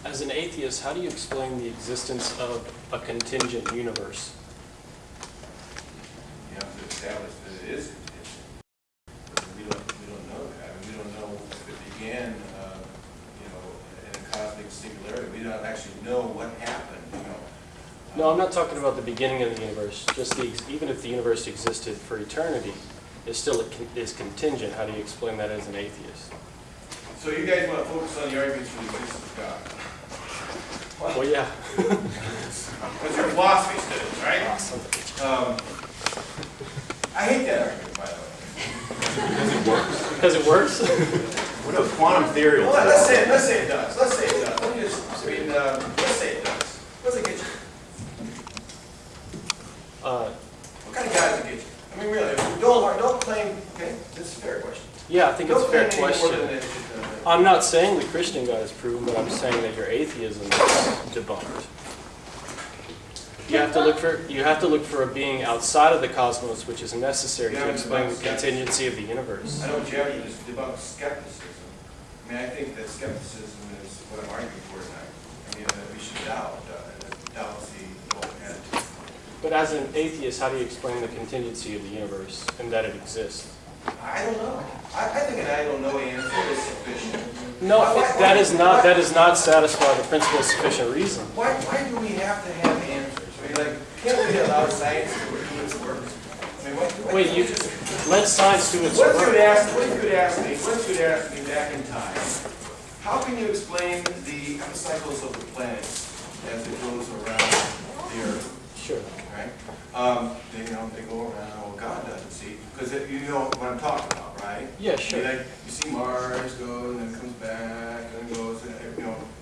As an atheist, how do you explain the existence of a contingent universe? You have to establish that it is contingent. We don't know that. I mean, we don't know if it began, in a cosmic singularity. We don't actually know what happened. No, I'm not talking about the beginning of the universe. Just even if the universe existed for eternity, it still is contingent. How do you explain that as an atheist? So you guys want to focus on the arguments for the existence of God? Well, yeah. Because you're philosophy students, right? Awesome. I hate that argument, by the way. Because it works. Because it works? What a quantum theory. Well, let's say it does. Let's say it does. Let's say it does. What does it get you? What kind of guy does it get you? I mean, really, don't claim, okay, this is a fair question. Yeah, I think it's a fair Don't claim any more than question. it should, I'm not saying the Christian God is proven, but I'm saying that your atheism is debunked. You have to look for a being outside of the cosmos, which is necessary to explain the contingency of the universe. I know Jerry just debunked skepticism. I mean, I think that skepticism is what I'm arguing for tonight. I mean, that we should doubt the attitude. But as an atheist, how do you explain the contingency of the universe and that it exists? I don't know. I think an I don't know answer is sufficient. No, that does not satisfy the principle of sufficient reason. Why do we have to have answers? I mean, can't we allow science to do its work? I mean, Let science do its what work. if you'd ask me back in time, how can you explain the cycles of the planets as it goes around the Earth? Sure. Right? They go around. Well, God doesn't see, because you know what I'm talking about, right? Yeah, sure. You see Mars go and then comes back and then goes,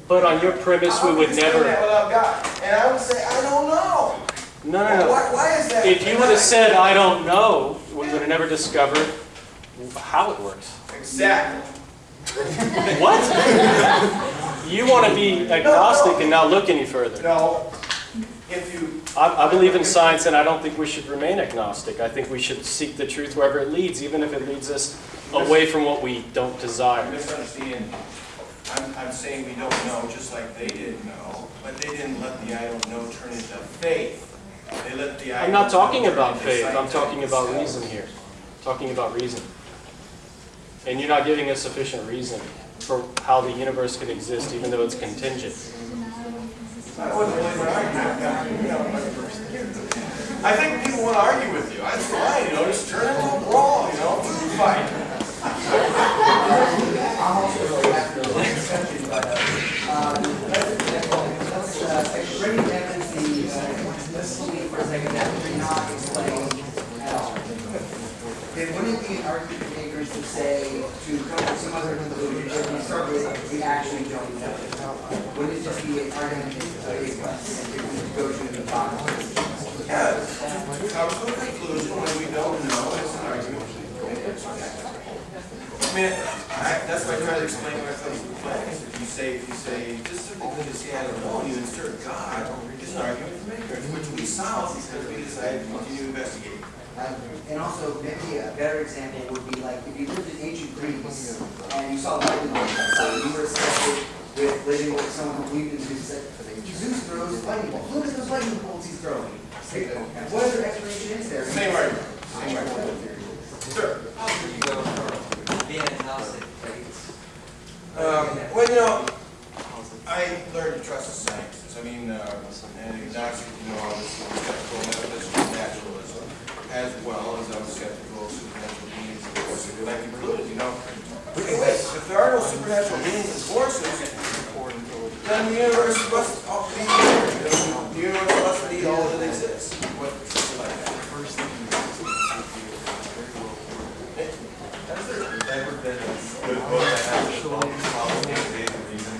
But on your premise, we would never. That without God, and I would say, I don't know. No. Why is that? If you would have said, I don't know, we would have never discovered how it works. Exactly. What? You want to be agnostic and not look any further. No. If you. I believe in science, and I don't think we should remain agnostic. I think we should seek the truth wherever it leads, even if it leads us away from what we don't I desire. misunderstand. I'm saying we don't know, just like they didn't know, but they didn't let the I don't know turn into faith. They let the I I'm not don't know talking turn about into faith. I'm talking about scientific reason here. Talking about reason. And you're not giving us sufficient reason for how the universe can exist, even though it's contingent. I wasn't really going to argue. I think people want to argue with you. That's fine, just turn it into a brawl, fight. I'm also really happy with the discussion, but let's bring evidence let's believe for a second that we not explain at all. Then wouldn't it be an argument for makers to say, to come to some other conclusion, if we start with, we actually don't know? Wouldn't it just be an argument if we go to the bottom? Yeah, to come to a conclusion when we don't know, it's an argument. I mean, that's why I try to explain when it comes to planets. If you say, just simply because you say I don't know, and you insert God, it's an argument for makers, which we solve because we decided to continue to investigate. And also, maybe a better example would be like if you lived in ancient Greece and you saw lightning outside, you were accepted with living with someone who believed in Zeus, said, Zeus throws lightning bolts. Look at those lightning bolts he's throwing. What other explanation is there? Same argument. Same argument. Sure. Being agnostic, Well, I learned to trust the sciences. I mean, and agnostic, all this skeptical metaphysical naturalism, as well as I'm skeptical of supernatural beings and forces. Like included, wait, if there are no supernatural beings and forces, then the universe must be there. The universe must be all that exists. What like that? Ever been a good book that has a qualitative reason?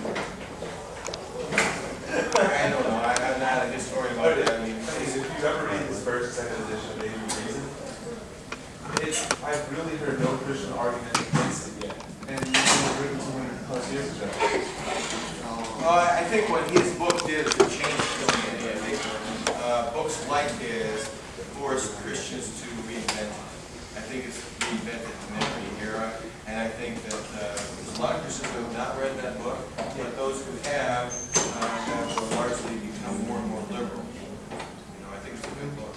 I don't know. I'm not a historian about that. I mean, If you ever read this first, second edition of David Reason, I've really heard no Christian argument against it yet. And it was written 200+ years ago. I think what his book did is it changed Christianity. I think books like his forced Christians to reinvent it. I think it's reinvented the memory era, and I think that there's a lot of Christians who have not read that book, but those who have largely become more and more liberal. You know, I think it's a good book.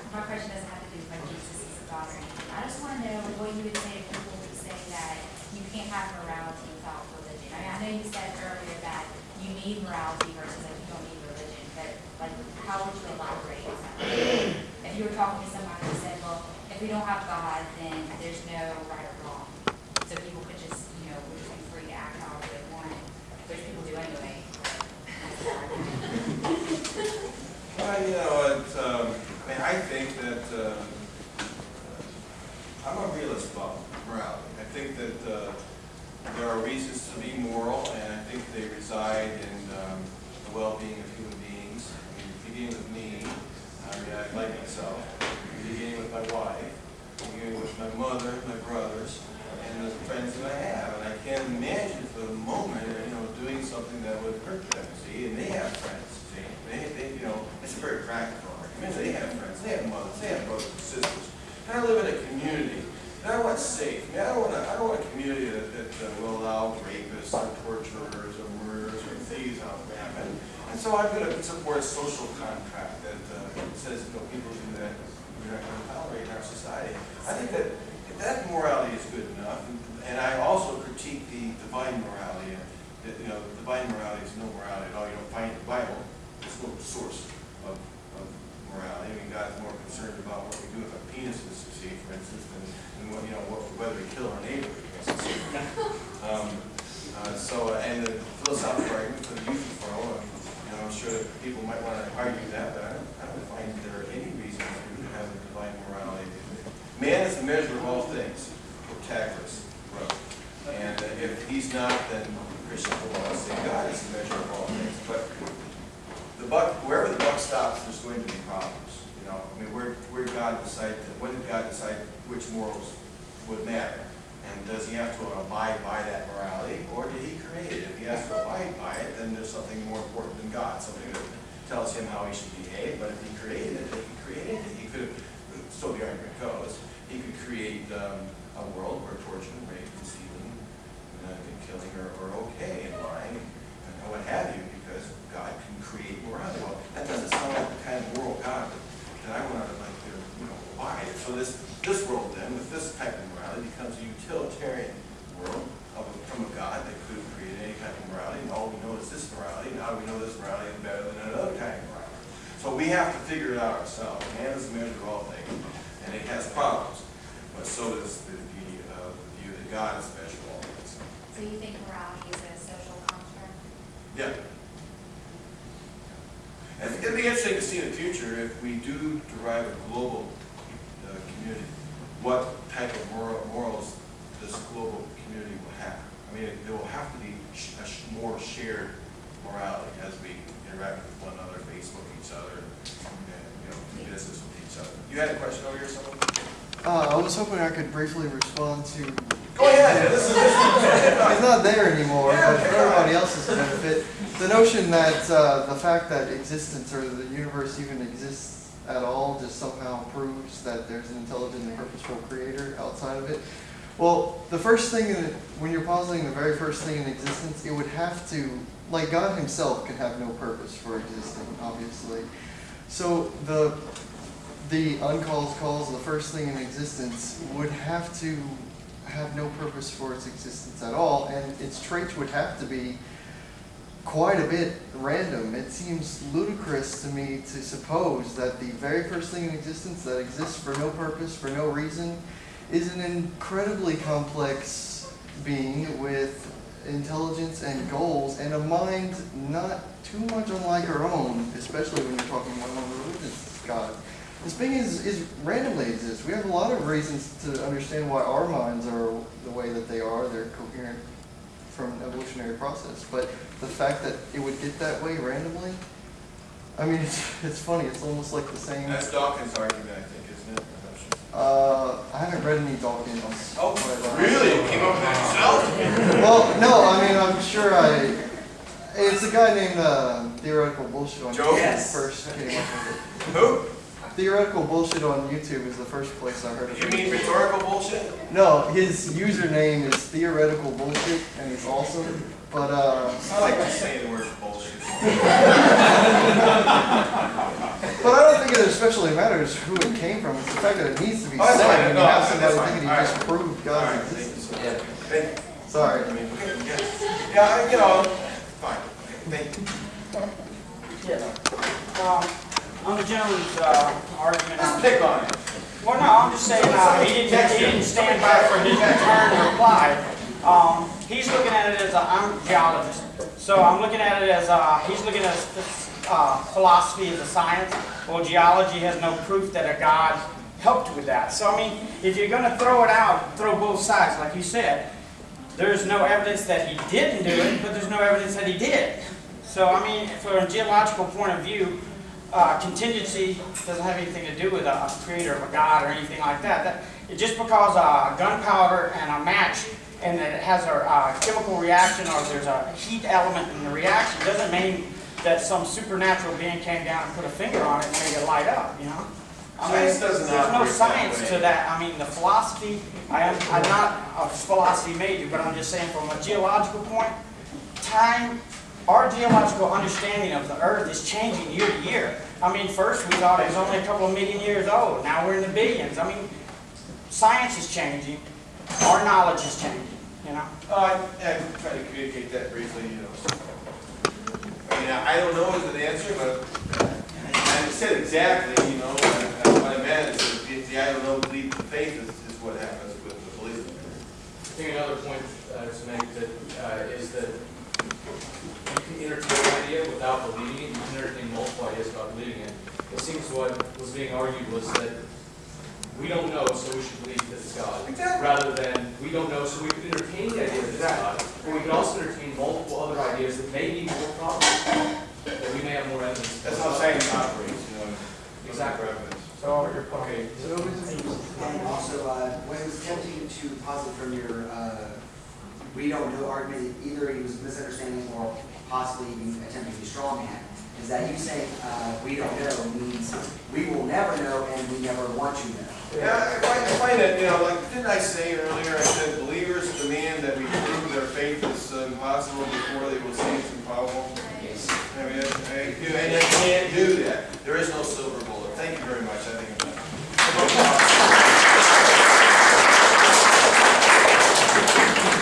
My question doesn't have to do with my Jesus is a God or anything. I just want to know what you would say to people who say that you can't have morality without religion. I mean, I know you said earlier that you need morality versus that you don't need religion, but like, how would you elaborate on that? If you were talking to somebody who said, well, if we don't have God, then there's no right or wrong. So people could just, you know, we're just be free to act however they want, which people do anyway. Well, you know, I mean, I think that I'm a realist about morality. I think that there are reasons to be moral, and I think they reside in the well-being of human beings. I mean, beginning with me, I mean, I like myself. Beginning with my wife, beginning with my mother, my brothers, and the friends that I have. And I can't imagine for the moment, you know, doing something that would hurt them. See, and they have friends. See, they you know, it's very practical. I mean, they have friends, they have mothers, they have brothers and sisters. And I live in a community that I want safe. I mean, I don't want a community that will allow rapists or torturers or murderers or thieves out there. And so I'm going to support a social contract that says, you know, people do that, we're not going to tolerate in our society. I think that morality is good enough. And I also critique the divine morality. That, you know, divine morality is no morality at all. You don't find it in the Bible. It's no source of morality. I mean, God's more concerned about what we do with our penises, you see, for instance, than what, you know, whether we kill our neighbor. And the philosophical argument for the youth referral, you know, I'm sure that people might want to argue that, but I don't find there are any reasons to have a divine morality. Man is the measure of all things, Protagoras wrote. And if he's not, then Christians will always say God is the measure of all things. But wherever the buck stops, there's going to be problems. You know, I mean, when did God decide which morals would matter? And does he have to abide by that morality, or did he create it? If he has to abide by it, then there's something more important than God, something that tells him how he should behave. But if he created it, he could, so the argument goes, he could create a world where torture and rape and stealing and killing are okay, and lying and what have you, because God can create morality. Well, that doesn't sound like the kind of moral God that I want to like to, you know, abide. So this world then, with this type of morality, becomes a utilitarian world from a God that could create any kind of morality, and all we know is this morality, and how do we know this morality is better than another kind of morality? So we have to figure it out ourselves. Man is the measure of all things, and it has problems, but so does the view that God is the measure of all things. So you think morality is a social construct? Yeah. And it'll be interesting to see in the future if we do derive a global community, what type of morals this global community will have. I mean, there will have to be a more shared morality as we interact with one another, Facebook each other, and, you know, do business with each other. You had a question over here, someone? I was hoping I could briefly respond to. Go ahead. He's not there anymore, Yeah, but for everybody else's benefit, the notion that the fact that existence or the universe even exists at all just somehow proves that there's an intelligent and purposeful creator outside of it. Well, the first thing, when you're positing the very first thing in existence, it would have to, like God himself can have no purpose for existing, obviously. So the uncaused cause, the first thing in existence, would have to have no purpose for its existence at all, and its traits would have to be quite a bit random. It seems ludicrous to me to suppose that the very first thing in existence that exists for no purpose, for no reason, is an incredibly complex being with intelligence and goals and a mind not too much unlike our own, especially when you're talking about one religious God. This being is randomly exists. We have a lot of reasons to understand why our minds are the way that they are. They're coherent from an evolutionary process. But the fact that it would get that way randomly, I mean, it's funny. It's almost like the same. That's Dawkins' argument, I think, isn't it? I haven't read any Dawkins. Oh, really? You came up with that yourself? Well, no. I mean, I'm sure it's a guy named theoretical bullshit on Joe? YouTube Yes. first came up with it. Who? Theoretical bullshit on YouTube is the first place I heard of You it. mean rhetorical bullshit? No, his username is theoretical bullshit, and he's awesome. But I like to say the word bullshit. but I don't think it especially matters who it came from. It's the fact that it needs to be Oh, that's said fine. when No, you have that's somebody fine. thinking he All just right. proved All right, God's thank you existence. so much. Yeah. Thank you. Sorry. I mean, okay, yeah, you know, fine. Thank you. On the gentleman's argument, Just pick on it. well, no, I'm just saying, he didn't stand by for his return reply. He's looking at it as I'm a geologist, so I'm looking at it as, he's looking at philosophy as a science. Well, geology has no proof that a God helped with that. So, I mean, if you're gonna throw it out, throw both sides, like you said. There's no evidence that he didn't do it, but there's no evidence that he did. So, I mean, from a geological point of view, contingency doesn't have anything to do with a creator of a God or anything like that. Just because gunpowder and a match and that it has a chemical reaction or there's a heat element in the reaction doesn't mean that some supernatural being came down and put a finger on it and made it light up, you know? I mean, Science doesn't there's no operate that science way. to that. I mean, the philosophy, I'm not a philosophy major, but I'm just saying from a geological point, our geological understanding of the earth is changing year to year. I mean, first we thought it was only a couple of million years old. Now we're in the billions. I mean, science is changing. Our knowledge is changing, you know? I try to communicate that briefly, you know. I mean, I don't know is the answer, but I said exactly, you know, what I meant is that the I don't know leap to faith is what happens with the belief. I think another point to make that is that you can entertain an idea without believing it. You can entertain multiple ideas without believing it. It seems what was being argued was that we don't know, so we should believe that it's God. Exactly. Rather than we don't know, so we could entertain the idea that it's God. But we could also entertain multiple other ideas that may be more probable, that we may have more evidence. That's how science operates, you know. Exactly. So, okay. And also, when it was tempting to posit from your we don't know argument, either he was misunderstanding or possibly even attempting to be stronghand, is that you saying we don't know means we will never know and we never want to know. Yeah, I find that, you know, like, didn't I say earlier, I said believers demand that we prove their faith is impossible before they will see it